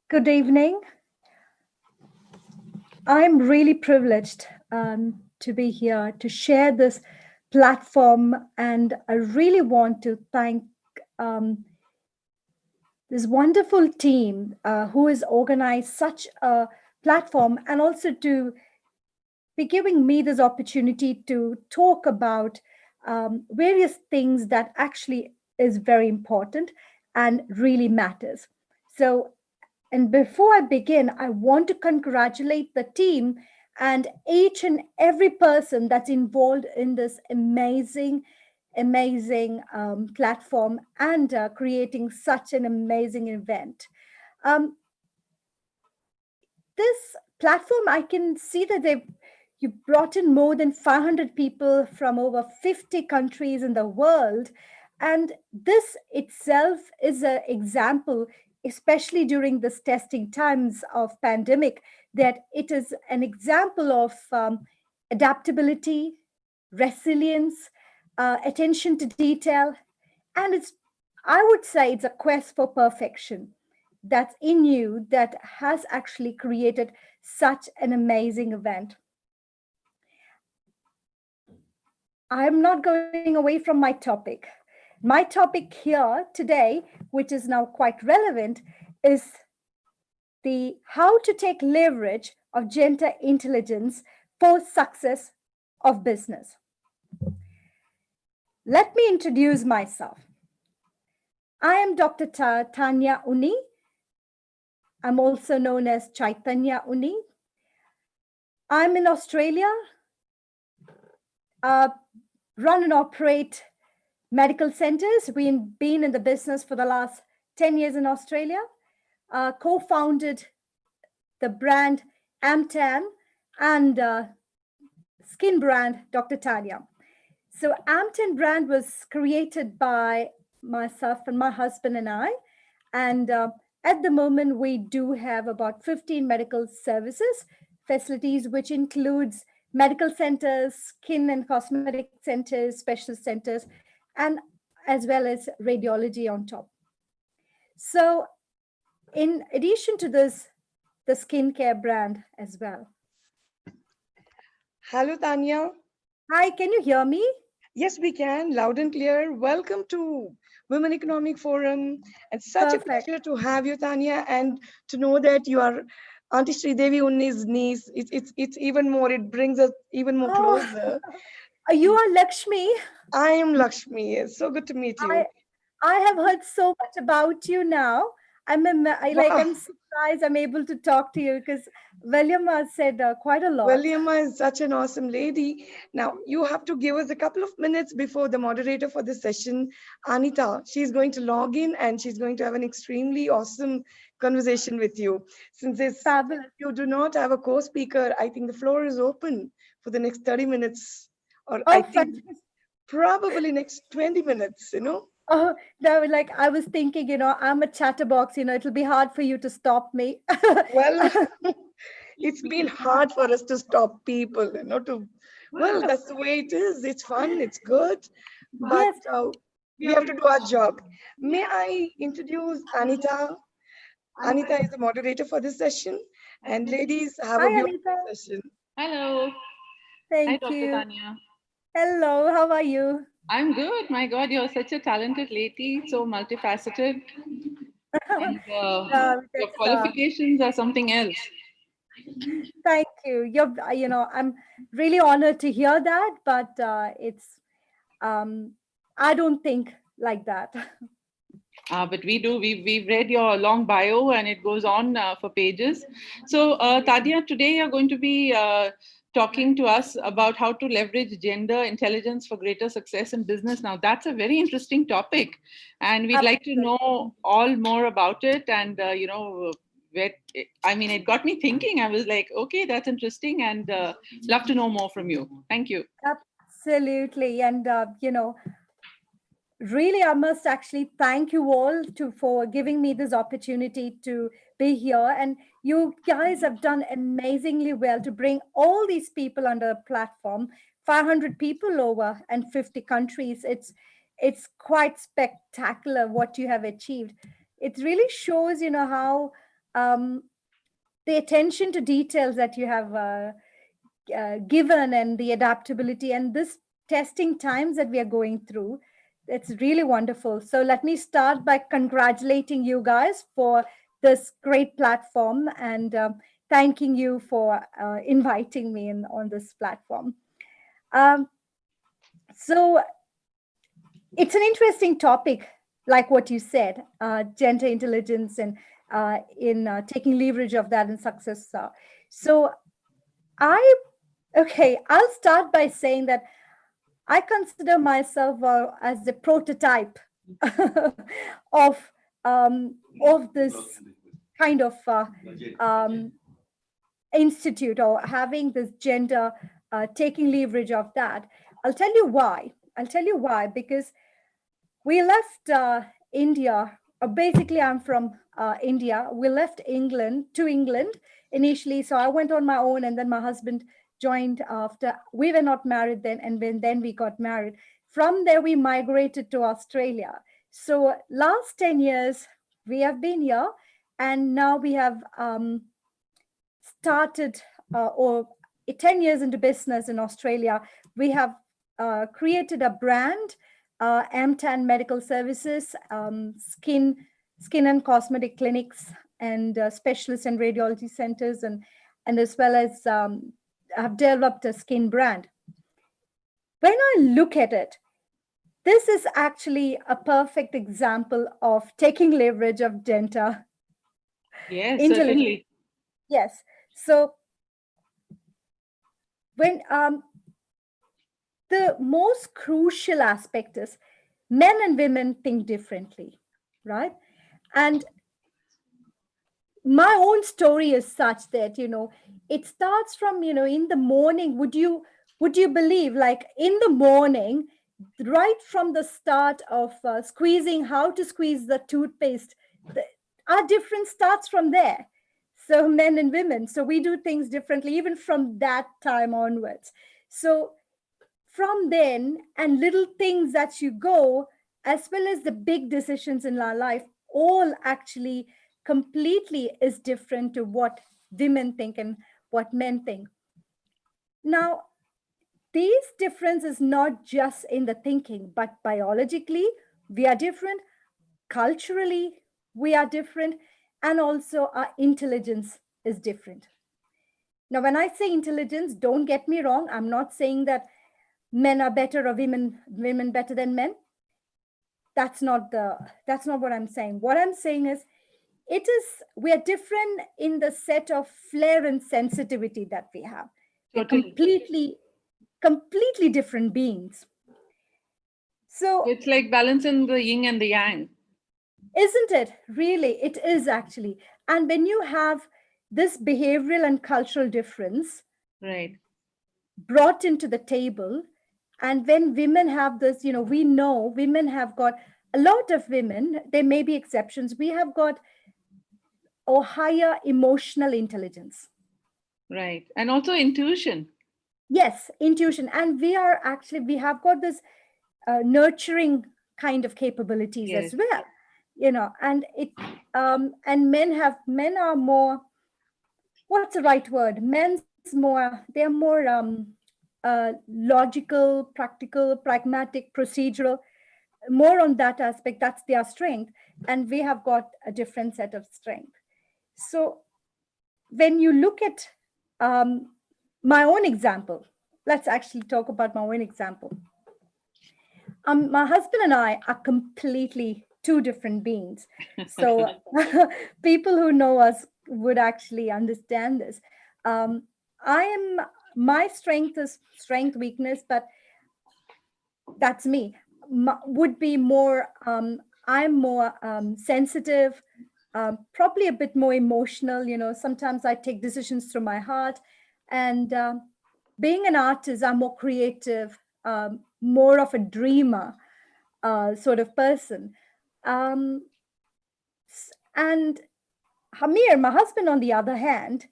Good evening. I'm really privileged to be here to share this platform, and I really want to thank um, this wonderful team who has organized such a platform, and also to be giving me this opportunity to talk about various things that actually is very important and really matters. So, and before I begin, I want to congratulate the team and each and every person that's involved in this amazing platform and creating such an amazing event. Um, this platform, I can see that you brought in more than 500 people from over 50 countries in the world. And this itself is an example, especially during this testing times of pandemic, that it is an example of adaptability, resilience, attention to detail, and I would say it's a quest for perfection that's in you that has actually created such an amazing event. I'm not going away from my topic. My topic here today, which is now quite relevant, is the how to take leverage of gender intelligence for success of business. Let me introduce myself. I am Dr. Tanya Uni. I'm also known as Chaitanya Uni. I'm in Australia, uh, run and operate medical centers. We've been in the business for the last 10 years in Australia, co founded the brand Amtan and skin brand Dr. Tanya. So, Amtan brand was created by myself and my husband and I. And at the moment, we do have about 15 medical services facilities, which includes medical centers, skin and cosmetic centers, specialist centers, and as well as radiology on top. So, in addition to this, the skincare brand as well. Hello, Tanya. Hi, can you hear me? Yes, we can, loud and clear. Welcome to Women Economic Forum. It's such a Perfect. pleasure to have you, Tanya, and to know that you are Auntie Sridevi Unni's niece. It's even more, it brings us even more Oh, closer. you are Lakshmi. I am Lakshmi. It's so good to meet I you. I have heard so much about you now. Wow. I'm surprised I'm able to talk to you because William has said quite a lot. Williama is such an awesome lady. Now, you have to give us a couple of minutes before the moderator for this session, Anita. She's going to log in and she's going to have an extremely awesome conversation with you. Since Fabulous. you do not have a co-speaker, I think the floor is open for the next 30 minutes, or I Oh, think fantastic. probably next 20 minutes, you know? Oh, no, like I was thinking, I'm a chatterbox, it'll be hard for you to stop me. Well, it's been hard for us to stop people, well, that's the way it is. It's fun, it's good, but Yes. we have to do our job. May I introduce Anita? Anita is the moderator for this session, and ladies, have a Hi, beautiful Anita. session. Hello. Hi, Thank Dr. you. Tanya. Hello, how are you? I'm good. My God, you're such a talented lady, so multifaceted, and your That's qualifications are something else. thank you. I'm really honored to hear that, but um, I don't think like that. But we do. We've read your long bio, and it goes on for pages. So, Tadia, today you're going to be talking to us about how to leverage gender intelligence for greater success in business. Now, that's a very interesting topic, and we'd like to Absolutely. know all more about it. And where, I mean, it got me thinking. I was like, okay, that's interesting, and love to know more from you. Thank you. Absolutely. And, really, I must actually thank you all for giving me this opportunity to be here. And you guys have done amazingly well to bring all these people under a platform, 500 people over and 50 countries. It's quite spectacular what you have achieved. It really shows, how. the attention to details that you have given, and the adaptability, and this testing times that we are going through. It's really wonderful. So let me start by congratulating you guys for this great platform, and thanking you for inviting me in on this platform. So it's an interesting topic, like what you said, gender intelligence, and in taking leverage of that in success. So I'll start by saying that I consider myself as the prototype of this kind of institute, or having this gender, taking leverage of that. I'll tell you why. Because we left India. Basically, I'm from India. We left England initially. So I went on my own, and then my husband joined after. We were not married then, and then we got married. From there, we migrated to Australia. So last 10 years, we have been here, and now we have started, or 10 years into business in Australia. We have created a brand, MTAN Medical Services, skin and cosmetic clinics, and specialists and radiology centers, and as well as have developed a skin brand. When I look at it, this is actually a perfect example of taking leverage of gender. Yes, certainly. Yes. So when the most crucial aspect is men and women think differently, right? And my own story is such that, it starts from, in the morning. Would you believe, like, in the morning, right from the start of how to squeeze the toothpaste, our difference starts from there. So men and women, so we do things differently, even from that time onwards. So from then, and little things that you go, as well as the big decisions in our life, all actually completely is different to what women think and what men think. Now, these differences not just in the thinking, but biologically, we are different. Culturally, we are different. And also our intelligence is different. Now, when I say intelligence, don't get me wrong. I'm not saying that men are better or women better than men. That's not what I'm saying. What I'm saying is, we are different in the set of flair and sensitivity that we have. Totally. Completely different beings. So it's like balancing the yin and the yang. Isn't it? Really, it is actually. And when you have this behavioral and cultural difference, right, brought into the table, and when women have this, we know women have got, a lot of women, there may be exceptions, we have got a higher emotional intelligence. Right. And also intuition. Yes, intuition. And we have got this nurturing kind of capabilities Yes. as well, and and men are more, what's the right word? They're more logical, practical, pragmatic, procedural, more on that aspect. That's their strength. And we have got a different set of strength. So when you look at my own example, let's actually talk about my own example. My husband and I are completely two different beings. So people who know us would actually understand this. My strength is strength, weakness, but that's me. Would be more, I'm more sensitive, probably a bit more emotional. Sometimes I take decisions through my heart. And being an artist, I'm more creative, more of a dreamer sort of person. And Hamir, my husband, on the other hand,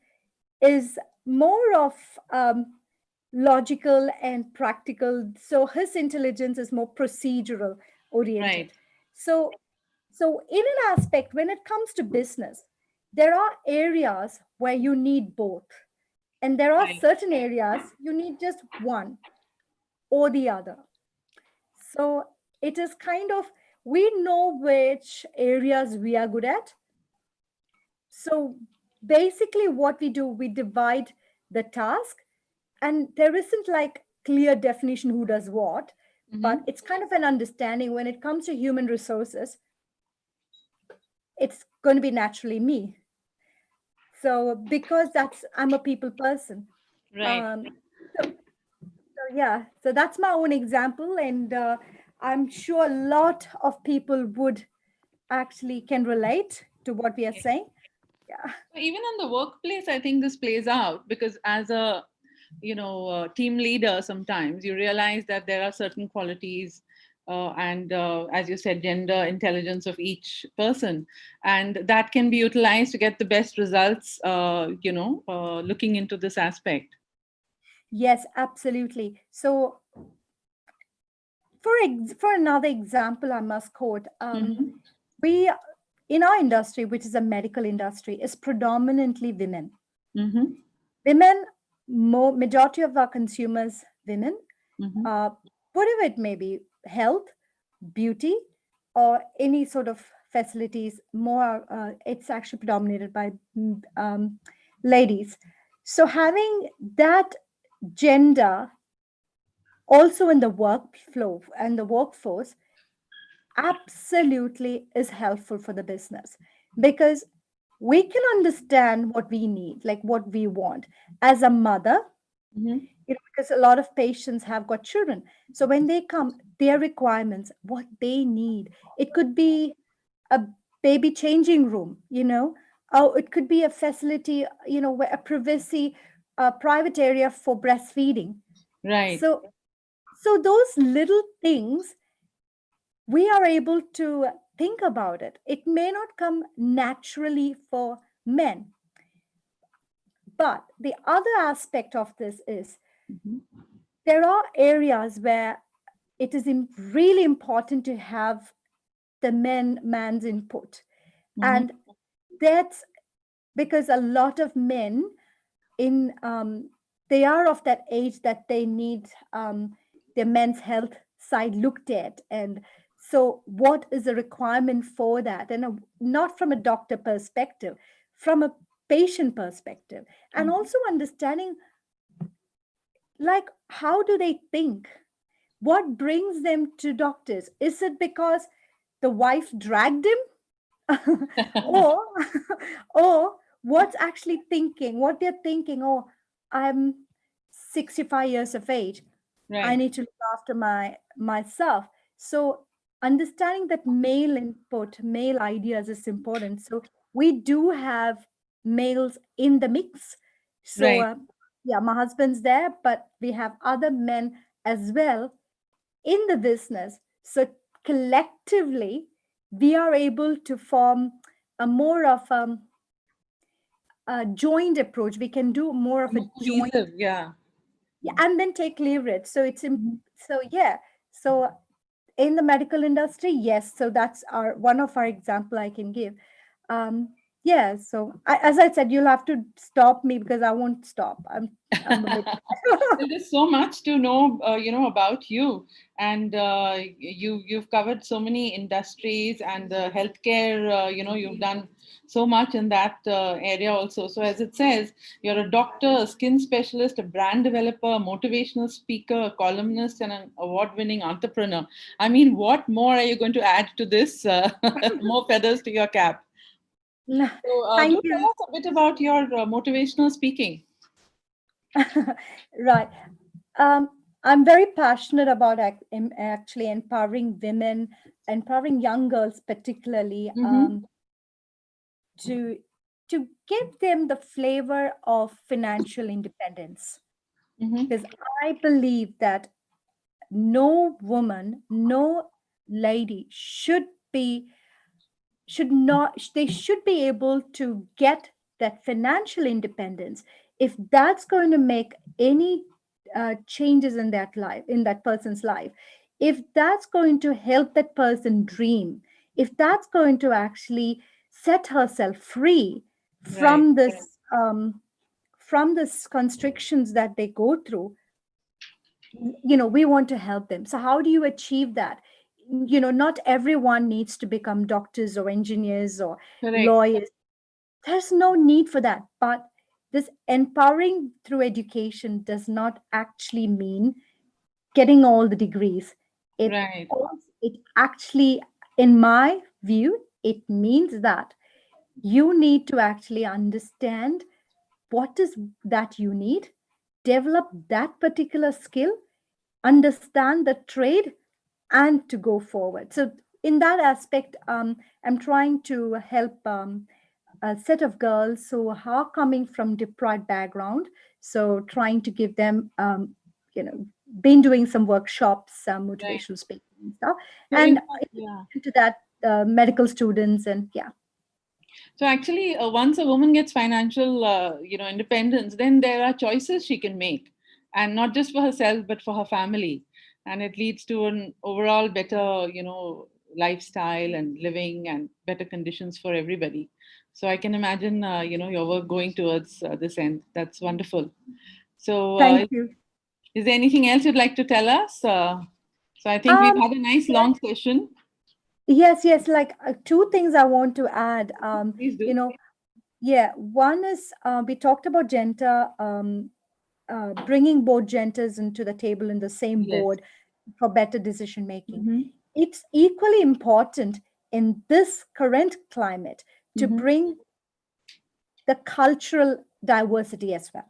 is more of logical and practical. So his intelligence is more procedural oriented. Right. So in an aspect, when it comes to business, there are areas where you need both, and there are Right. certain areas you need just one or the other. So it is kind of, we know which areas we are good at. So basically, what we do, we divide the task, and there isn't like clear definition who does what, but Mhm. it's kind of an understanding. When it comes to human resources, it's going to be naturally me. So because I'm a people person. Right. Um, so yeah, so that's my own example, and I'm sure a lot of people would actually can relate to what we are saying. Yeah. Even in the workplace, I think this plays out, because as a team leader, sometimes you realize that there are certain qualities, and as you said, gender intelligence of each person, and that can be utilized to get the best results, looking into this aspect. Yes, absolutely. So for another example, I must quote, Hmm. we in our industry, which is a medical industry, is predominantly women. Hmm. Women, majority of our consumers, women, Hmm. uh, whatever it may be, health, beauty, or any sort of facilities, more, it's actually predominated by ladies. So having that gender also in the workflow and the workforce absolutely is helpful for the business, because we can understand what we need, like what we want as a mother, Hmm. because a lot of patients have got children. So when they come, their requirements, what they need, it could be a baby changing room, or it could be a facility, where a privacy, a private area for breastfeeding. Right. So those little things, we are able to think about it. It may not come naturally for men, but the other aspect of this is Hmm. there are areas where it is really important to have the man's input. Hmm. And that's because a lot of men in they are of that age that they need their men's health side looked at. And so what is the requirement for that? And not from a doctor perspective, from a patient perspective, and also understanding, like, how do they think, what brings them to doctors? Is it because the wife dragged him? or or what's actually thinking, what they're thinking, oh, I'm 65 years of age, I Right. need to look after myself. So understanding that male input, male ideas is important. So we do have males in the mix. So Right. yeah, my husband's there, but we have other men as well in the business. So collectively, we are able to form a more of a joined approach. We can do more of a More joint, cohesive. Yeah. yeah, and then take leverage. So Mhm. so yeah. So in the medical industry, yes. So that's our one of our example I can give. Um, yeah. So as I said, you'll have to stop me because I won't stop. I'm a bit. Well, there's so much to know, about you, and you've covered so many industries, and healthcare. You've done so much in that area also. So, as it says, you're a doctor, a skin specialist, a brand developer, a motivational speaker, a columnist, and an award-winning entrepreneur. I mean, what more are you going to add to this? More feathers to your cap. So, Thank do tell you. us a bit about your motivational speaking. Right. Um, I'm very passionate about actually empowering women, empowering young girls, particularly, Mm-hmm. to to give them the flavor of financial independence. Mm-hmm. Because I believe that no woman, no lady be should not they should be able to get that financial independence if that's going to make any changes in that life, in that person's life, if that's going to help that person dream, if that's going to actually set herself free, from this from this constrictions that they go through. We want to help them. So how do you achieve that? Not everyone needs to become doctors or engineers or Correct. lawyers. There's no need for that. But this empowering through education does not actually mean getting all the degrees. Right. It actually, in my view, it means that you need to actually understand what is that you need, develop that particular skill, understand the trade, and to go forward. So in that aspect, I'm trying to help a set of girls who are coming from deprived background. So trying to give them, been doing some workshops, some motivational speaking and stuff, So and in fact, yeah. into that medical students and yeah. So actually, once a woman gets financial, independence, then there are choices she can make, and not just for herself but for her family, and it leads to an overall better, lifestyle and living and better conditions for everybody. So I can imagine, your work going towards this end. That's wonderful. So, Thank you. is there anything else you'd like to tell us? So I think we've had a nice long session. Yes, like two things I want to add. Please do. One is we talked about gender, bringing both genders into the table in the same Yes. board for better decision making. Mm-hmm. It's equally important in this current climate to Mm-hmm. bring the cultural diversity as well.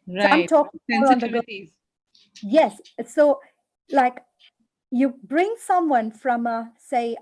Right. So I'm talking more on the Sensitivities. Yes. So like you bring someone from say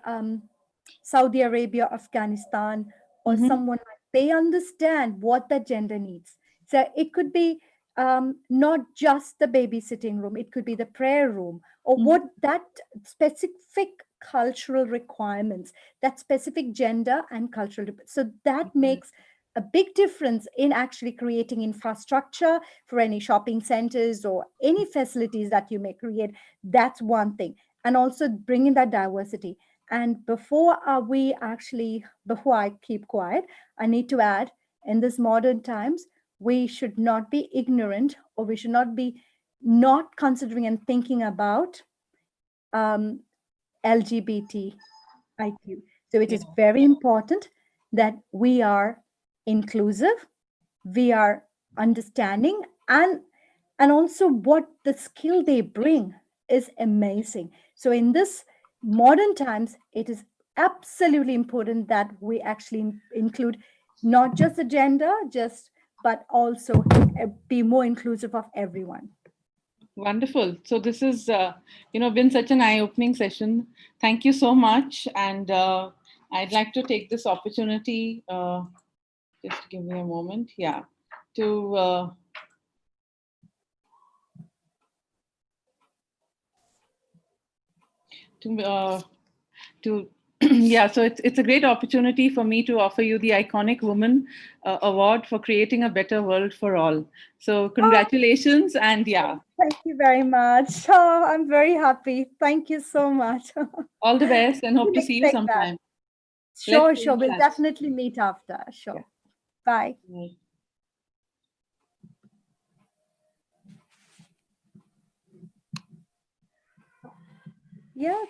Saudi Arabia, Afghanistan, or Mm-hmm. someone, they understand what the gender needs. So it could be not just the babysitting room, it could be the prayer room, or Mm-hmm. what that specific cultural requirements, that specific gender and cultural. So that makes a big difference in actually creating infrastructure for any shopping centers or any facilities that you may create. That's one thing. And also bringing that diversity. And before I keep quiet, I need to add, in this modern times, we should not be ignorant, or we should not be not considering and thinking about LGBTIQ. So it is very important that we are inclusive, we are understanding, and also what the skill they bring is amazing. So in this modern times, it is absolutely important that we actually include not just the gender, but also be more inclusive of everyone. Wonderful. So this has, been such an eye-opening session. Thank you so much. And I'd like to take this opportunity, just give me a moment, to to yeah, so it's a great opportunity for me to offer you the Iconic Woman Award for creating a better world for all. So congratulations, and yeah. Thank you very much. Oh, I'm very happy. Thank you so much. All the best, and hope to see you Expect that. sometime. Sure, Let's stay in we'll touch. definitely meet after. Sure. Yeah. Bye. Bye. Yeah.